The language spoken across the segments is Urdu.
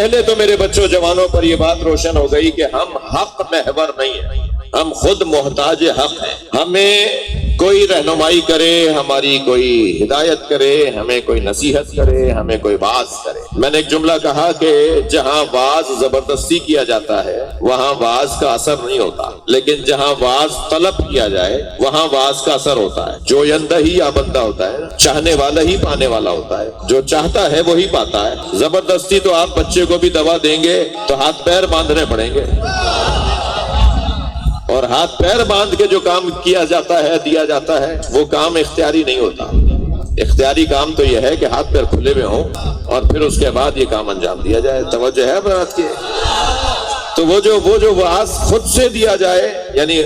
پہلے تو میرے بچوں جوانوں پر یہ بات روشن ہو گئی کہ ہم حق محور نہیں ہیں، ہم خود محتاج حق ہیں۔ ہمیں کوئی رہنمائی کرے، ہماری کوئی ہدایت کرے، ہمیں کوئی نصیحت کرے، ہمیں کوئی واعظ کرے۔ میں نے ایک جملہ کہا کہ جہاں واعظ زبردستی کیا جاتا ہے وہاں واعظ کا اثر نہیں ہوتا، لیکن جہاں واعظ طلب کیا جائے وہاں واعظ کا اثر ہوتا ہے۔ جو یندہ ہی یا بندہ ہوتا ہے، چاہنے والا ہی پانے والا ہوتا ہے، جو چاہتا ہے وہی پاتا ہے۔ زبردستی تو آپ بچے کو بھی دوا دیں گے تو ہاتھ پیر باندھنے پڑیں گے، اور ہاتھ پیر باندھ کے جو کام کیا جاتا ہے، دیا جاتا ہے، وہ کام اختیاری نہیں ہوتا۔ اختیاری کام تو یہ ہے کہ ہاتھ پیر کھلے ہوئے ہوں اور پھر اس کے بعد یہ کام انجام دیا جائے۔ توجہ ہے برات کی؟ تو وہ جو واعظ خود سے دیا جائے، یعنی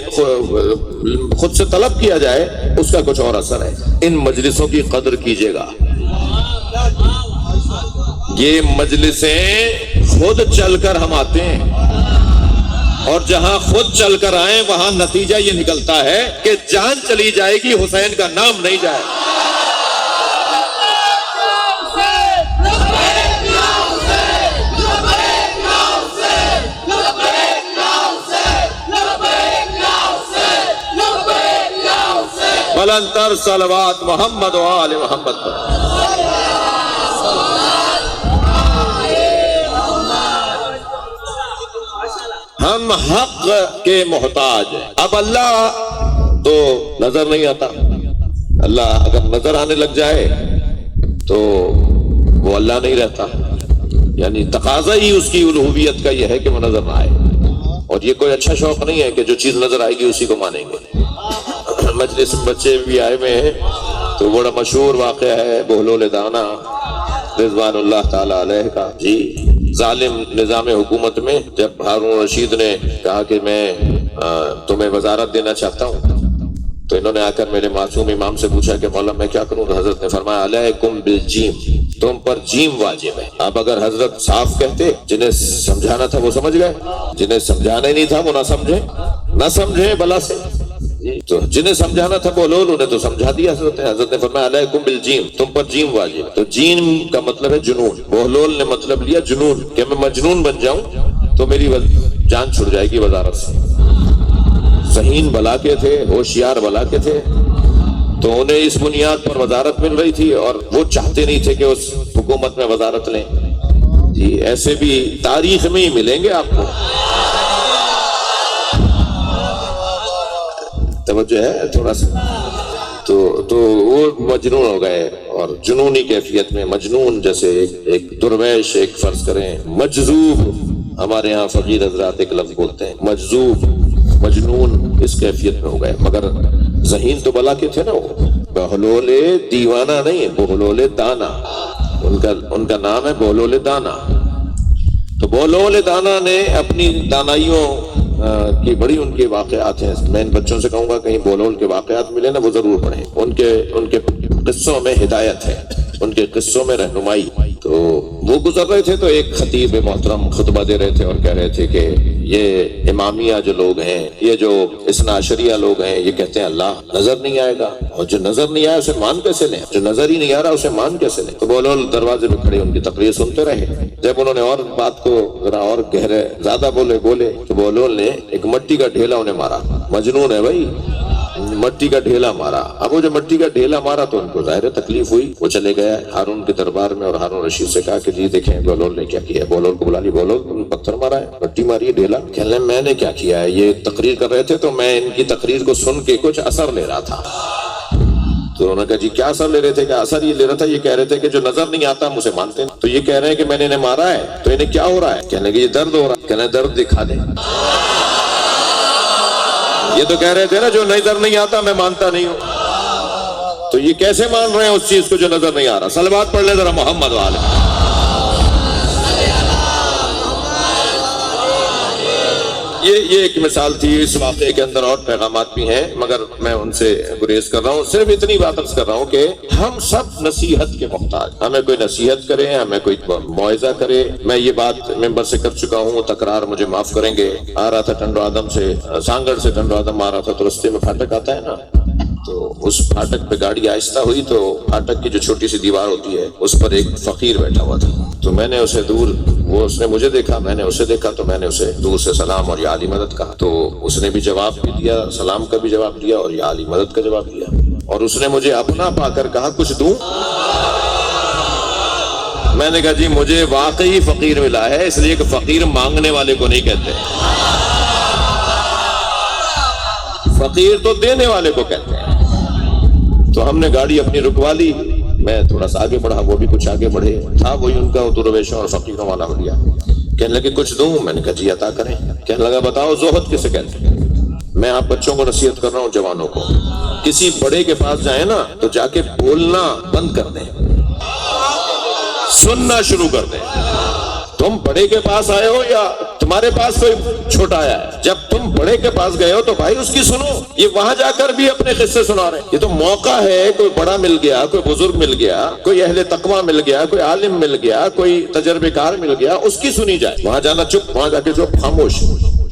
خود سے طلب کیا جائے، اس کا کچھ اور اثر ہے۔ ان مجلسوں کی قدر کیجیے گا۔ یہ مجلسیں خود چل کر ہم آتے ہیں، اور جہاں خود چل کر آئیں وہاں نتیجہ یہ نکلتا ہے کہ جان چلی جائے گی، حسین کا نام نہیں جائے۔ بلند تر صلوات محمد و آل محمد پر۔ ہم حق کے محتاج ہیں۔ اب اللہ تو نظر نہیں آتا، اللہ اگر نظر آنے لگ جائے تو وہ اللہ نہیں رہتا، یعنی تقاضا ہی اس کی الوہیت کا یہ ہے کہ وہ نظر نہ آئے، اور یہ کوئی اچھا شوق نہیں ہے کہ جو چیز نظر آئے گی اسی کو مانیں گے۔ مجلس بچے بھی آئے ہوئے ہیں تو بڑا مشہور واقعہ ہے بہلول دانا رضوان اللہ تعالی علیہ کا۔ جی، ظالم نظام حکومت میں جب ہارون رشید نے کہا کہ میں تمہیں وزارت دینا چاہتا ہوں، تو انہوں نے آ کر میرے معصوم امام سے پوچھا کہ مولا میں کیا کروں؟ تو حضرت نے فرمایا علیکم بالجیم، تم پر جیم واجب ہے۔ اب اگر حضرت صاف کہتے، جنہیں سمجھانا تھا وہ سمجھ گئے، جنہیں سمجھانا ہی نہیں تھا وہ نہ سمجھے بلا سے۔ تو جنہیں سمجھانا تھا بولول انہیں تو سمجھا دیا حضرت نے فرمایا علیکم بالجیم، تم پر جیم واجب۔ تو جیم کا مطلب ہے جنون، بہلول نے مطلب لیا جنون، کہ میں مجنون بن جاؤں تو میری جان چھڑ جائے گی وزارت سے۔ ذہین بلا کے تھے، ہوشیار بلا کے تھے، تو انہیں اس بنیاد پر وزارت مل رہی تھی اور وہ چاہتے نہیں تھے کہ اس حکومت میں وزارت لیں۔ جی، ایسے بھی تاریخ میں ہی ملیں گے آپ کو۔ توجہ ہے تھوڑا سا؟ تو وہ مجنون ہو گئے، اور جنونی کیفیت میں مجنون جیسے ایک درویش، ایک فرض کریں مجذوب، ہمارے ہاں فقیر حضرات ایک لفظ بولتے ہیں مجذوب، مجنون اس کیفیت میں ہو گئے۔ مگر ذہین تو بلا کے تھے نا، وہ بہلول دیوانہ نہیں، بہلول دانا، ان کا نام ہے بہلول دانا۔ تو بہلول دانا نے اپنی دانائیوں کی بڑی ان کے واقعات ہیں، میں ان بچوں سے کہوں گا کہیں بہلول کے واقعات ملے نا وہ ضرور پڑھیں، ان کے قصوں میں ہدایت ہے، ان کے قصوں میں رہنمائی۔ تو وہ گزر رہے تھے تو ایک خطیب محترم خطبہ دے رہے تھے اور کہہ رہے تھے کہ یہ امامیہ جو لوگ ہیں، یہ جو اثنا عشریہ لوگ ہیں، یہ کہتے ہیں اللہ نظر نہیں آئے گا، اور جو نظر نہیں آیا اسے مان کیسے لیں؟ جو نظر ہی نہیں آ رہا اسے مان کیسے لیں؟ تو بہلول دروازے پہ کھڑے ان کی تقریر سنتے رہے۔ جب انہوں نے اور بات کو ذرا اور گہرے زیادہ بولے تو بہلول نے ایک مٹی کا ڈھیلا انہیں مارا۔ مجنون ہے بھائی، مٹی کا ڈھیلا مارا۔ اب وہ جو مٹی کا ڈھیلا مارا تو ان کو ظاہر تکلیف ہوئی، وہ چلے گئے ہارون کے دربار میں اور ہارون رشید سے کہا کہ جی دیکھیں بہلول نے کیا کیا ہے۔ بہلول کو بلا لی، بہلول تم نے پتھر مارا ہے، مٹی ماری ہے، ڈھیلا؟ کہنے لگے میں نے کیا کیا ہے، یہ تقریر کر رہے تھے تو میں ان کی تقریر کو سن کے کچھ اثر لے رہا تھا۔ تو انہوں نے کہا جی کیا اثر لے رہے تھے؟ کہ اثر یہ لے رہا تھا، یہ کہہ رہے تھے کہ جو نظر نہیں آتا ہم اسے مانتے ہیں، تو یہ کہہ رہے ہیں کہ میں نے انہیں مارا ہے تو انہیں کیا ہو رہا ہے؟ کہنے لگے یہ درد ہو رہا ہے۔ کہنے درد دکھا دیں۔ یہ تو کہہ رہے تھے نا جو نظر نہیں آتا میں مانتا نہیں ہوں، تو یہ کیسے مان رہے ہیں اس چیز کو جو نظر نہیں آ رہا؟ صلوات پڑھ لیں ذرا محمد والے۔ یہ ایک مثال تھی، اس واقعے کے اندر اور پیغامات بھی ہیں مگر میں ان سے گریز کر رہا ہوں۔ صرف اتنی بات عرض کر رہا ہوں کہ ہم سب نصیحت کے محتاج، ہمیں کوئی نصیحت کرے، ہمیں کوئی موعظہ کرے۔ میں یہ بات ممبر سے کر چکا ہوں، تکرار مجھے معاف کریں گے۔ آ رہا تھا ٹنڈو آدم سے، سانگڑ سے ٹنڈو آدم آ رہا تھا تو رستے میں پھاٹک آتا ہے نا، تو اس پھاٹک پہ گاڑی آہستہ ہوئی تو پھاٹک کی جو چھوٹی سی دیوار ہوتی ہے اس پر ایک فقیر بیٹھا ہوا تھا. تو میں نے اسے دور، وہ اس نے مجھے دیکھا، میں نے اسے دیکھا، تو میں نے اسے دور سے سلام اور یا علی مدد کہا. تو اس نے بھی جواب بھی دیا، سلام کا بھی جواب دیا اور یا علی مدد کا جواب دیا. اور اس نے مجھے اپنا پا کر کہا کچھ دوں؟ میں نے کہا جی مجھے واقعی فقیر ملا ہے، اس لیے کہ فقیر مانگنے والے کو نہیں کہتے، فقیر تو دینے والے کو کہتے ہیں. تو ہم نے گاڑی اپنی رکوا لی، میں تھوڑا سا آگے بڑھا، وہ بھی کچھ آگے بڑھے. تھا وہی ان کا درویشوں اور فقیروں والا حلیہ. کہنے لگے کچھ دوں؟ میں نے کہا جی عطا کریں. کہنے لگا بتاؤ زہد کسے کہتے ہیں؟ میں آپ بچوں کو نصیحت کر رہا ہوں، جوانوں کو، کسی بڑے کے پاس جائیں نا تو جا کے بولنا بند کر دیں، سننا شروع کر دیں. تم بڑے کے پاس آئے ہو یا تمہارے پاس کوئی چھوٹا آیا ہے؟ جب تم بڑے کے پاس گئے ہو تو بھائی اس کی سنو. یہ وہاں جا کر بھی اپنے قصے سنا رہے ہیں. یہ تو موقع ہے، کوئی بڑا مل گیا، کوئی بزرگ مل گیا، کوئی اہل تقویٰ مل گیا، کوئی عالم مل گیا، کوئی تجربے کار مل گیا، اس کی سنی جائے. وہاں جانا چپ، وہاں جا کے چپ، خاموش.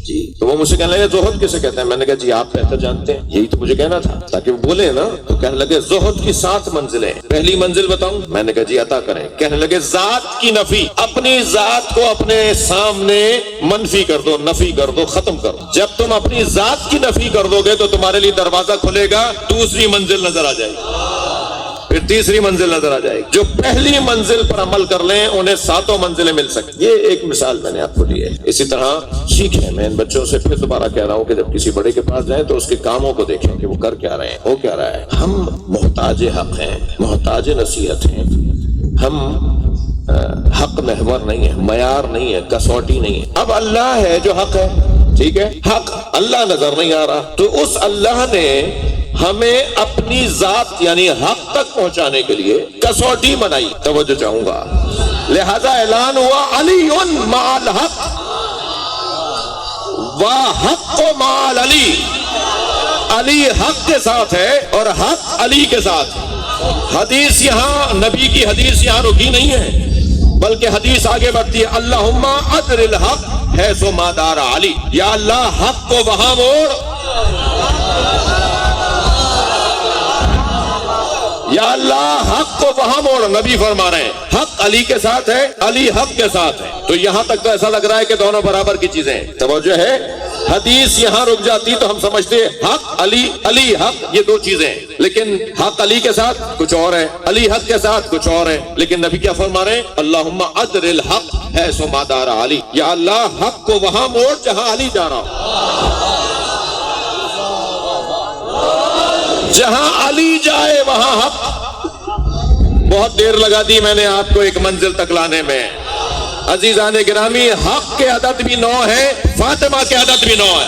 جی تو وہ مجھ سے کہنے لگے زہد کسے کہتے ہیں؟ میں نے کہا جی آپ بہتر جانتے ہیں، یہی تو مجھے کہنا تھا تاکہ وہ بولے نا. تو کہنے لگے زہد کی 7 منزلیں. پہلی منزل بتاؤں؟ میں نے کہا جی عطا کریں. کہنے لگے ذات کی نفی، اپنی ذات کو اپنے سامنے منفی کر دو، نفی کر دو، ختم کر دو. جب تم اپنی ذات کی نفی کر دو گے تو تمہارے لیے دروازہ کھلے گا، دوسری منزل نظر آ جائے گی، پھر تیسری منزل نظر آ جائے گی. جو پہلی منزل پر عمل کر لیں انہیں 7 منزلیں مل سکیں. یہ ایک مثال میں نے آپ کو دی ہے. اسی طرح سیکھیں. میں ان بچوں سے پھر دوبارہ کہہ رہا ہوں کہ جب کسی بڑے کے پاس جائیں تو اس کے کاموں کو دیکھیں کہ وہ کر کیا رہے ہیں، ہو کیا رہا ہے. ہم محتاج حق ہیں، محتاج نصیحت ہیں. ہم حق محور نہیں ہے، معیار نہیں ہے، کسوٹی نہیں ہے. اب اللہ ہے جو حق ہے، ٹھیک ہے، حق اللہ نظر نہیں آ رہا تو اس اللہ نے ہمیں اپنی ذات یعنی حق تک پہنچانے کے لیے کسوٹی بنائی. توجہ چاہوں گا، لہذا اعلان ہوا علی مع الحق وحق مع علی. علی حق کے ساتھ ہے اور حق علی کے ساتھ. حدیث یہاں، نبی کی حدیث یہاں رکی نہیں ہے، بلکہ حدیث آگے بڑھتی ہے اللہم ادر الحق حیث ما دار علی. یا اللہ حق کو وہاں موڑ، یا اللہ حق کو وہاں موڑ. نبی فرما رہے ہیں حق علی کے ساتھ ہے، علی حق کے ساتھ ہے. تو یہاں تک تو ایسا لگ رہا ہے کہ دونوں برابر کی چیزیں ہیں. توجہ ہے، حدیث یہاں رک جاتی تو ہم سمجھتے ہیں حق علی، علی حق، یہ 2 چیزیں ہیں. لیکن حق علی کے ساتھ کچھ اور ہے، علی حق کے ساتھ کچھ اور ہے. لیکن نبی کیا فرما رہے ہیں؟ اللہم ادر الحق حیث ما دار علی. یا اللہ حق کو وہاں موڑ جہاں علی جا رہا ہو، جہاں علی جائے وہاں حق. بہت دیر لگا دی میں نے آپ کو ایک منزل تک لانے میں. عزیزان گرامی، حق کے عدد بھی 9 ہے، فاطمہ کے عدد بھی 9 ہے.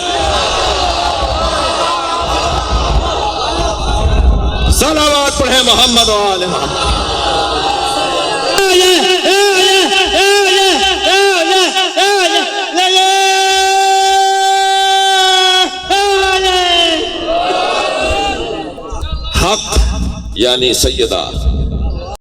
صلوات پڑھیں محمد و آل محمد. حق یعنی سیدہ